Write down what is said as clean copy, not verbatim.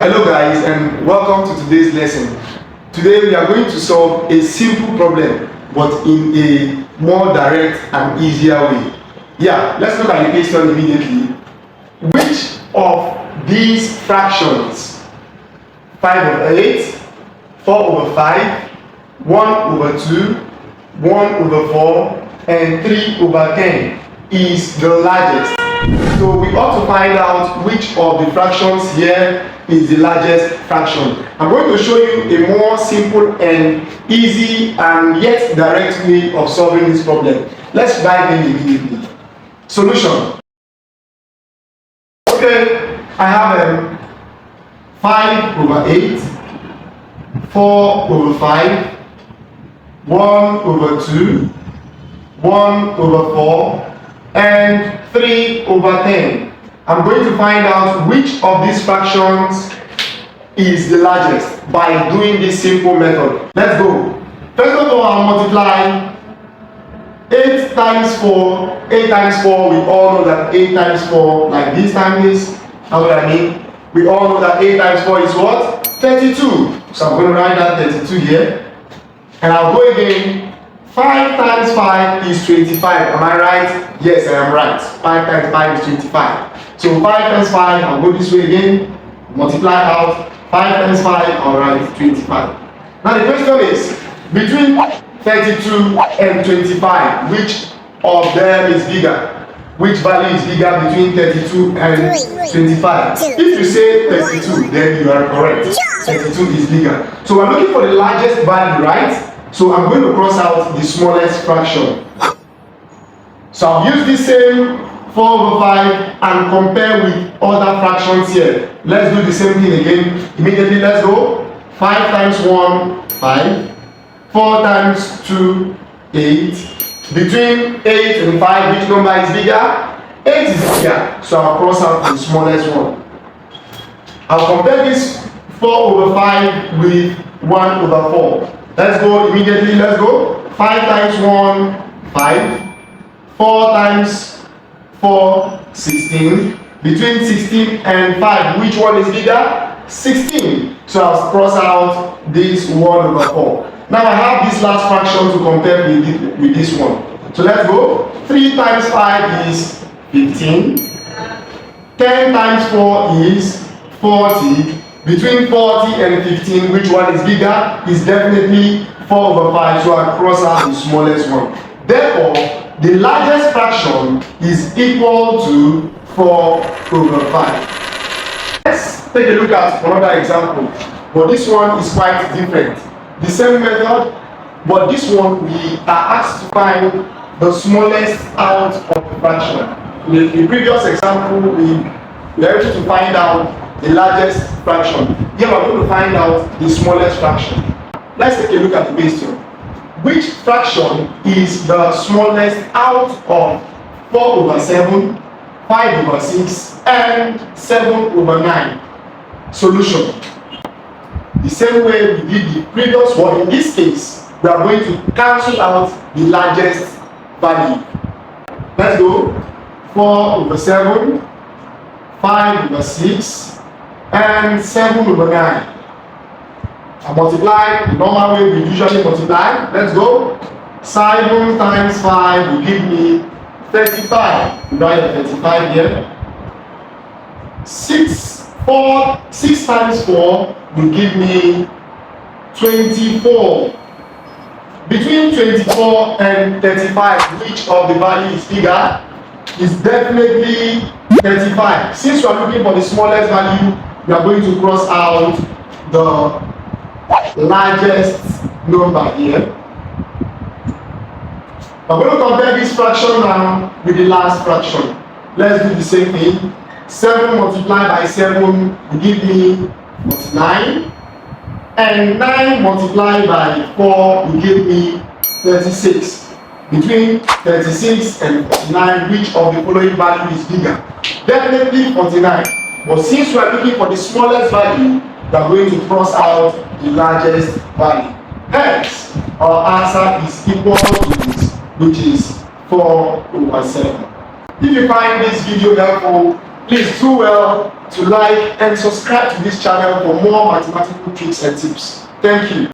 Hello guys, and welcome to today's lesson. Today we are going to solve a simple problem but in a more direct and easier way. Yeah, let's look at the question immediately. Which of these fractions, 5 over 8, 4 over 5, 1 over 2, 1 over 4, and 3 over 10 is the largest? So we ought to find out which of the fractions here is the largest fraction. I'm going to show you a more simple and easy and yet direct way of solving this problem. Let's dive in immediately. Solution. Okay, I have 5 over 8, 4 over 5, 1 over 2, 1 over 4, and 3 over 10. I'm going to find out which of these fractions is the largest by doing this simple method. Let's go. First of all, I'll multiply 8 times 4. 8 times 4, we all know that 8 times 4, like this time is, that's what I mean. We all know that 8 times 4 is what? 32. So I'm going to write that 32 here. And I'll go again. 5 times 5 is 25. Am I right? Yes, I am right. 5 times 5 is 25. So 5 times 5, I'll go this way again. Multiply out. 5 times 5, I'll write 25. Now the question is, between 32 and 25, which of them is bigger? Which value is bigger between 32 and 25? If you say 32, then you are correct. 32 is bigger. So we're looking for the largest value, right? So I'm going to cross out the smallest fraction. So I'll use this same 4 over 5 and compare with other fractions here. Let's do the same thing again. Immediately, let's go. 5 times 1, 5. 4 times 2, 8. Between 8 and 5, which number is bigger? 8 is bigger. So I'll cross out the smallest one. I'll compare this 4 over 5 with 1 over 4. Let's go immediately, let's go. 5 times 1, 5. 4 times 4, 16. Between 16 and 5, which one is bigger? 16. So I'll cross out this 1 over 4. Now I have this last fraction to compare with this one. So let's go. 3 times 5 is 15. 10 times 4 is 40. Between 40 and 15, which one is bigger? Is definitely 4 over 5, so I cross out the smallest one. Therefore, the largest fraction is equal to 4 over 5. Let's take a look at another example. But this one is quite different. The same method, but this one we are asked to find the smallest out of the fraction. In the previous example, we were able to find out the largest fraction. Here we're going to find out the smallest fraction. Let's take a look at the question. Which fraction is the smallest out of 4 over 7, 5 over 6, and 7 over 9? Solution. The same way we did the previous one, in this case, we are going to cancel out the largest value. Let's go. 4 over 7, 5 over 6, and 7 over 9. I multiply the normal way we usually multiply. Let's go. 7 times 5 will give me 35. We write 35 here. 6 times 4 will give me 24. Between 24 and 35, which of the value is bigger? Is definitely 35. Since we are looking for the smallest value, we are going to cross out the largest number here. We're going to compare this fraction now with the last fraction. Let's do the same thing. 7 multiplied by 7 will give me 49. And 9 multiplied by 4 will give me 36. Between 36 and 49, which of the following value is bigger? Definitely 49. But since we are looking for the smallest value, we are going to cross out the largest value. Hence, our answer is equal to this, which is 4 over 7. If you find this video helpful, Please do well to like and subscribe to this channel for more mathematical tricks and tips. Thank you.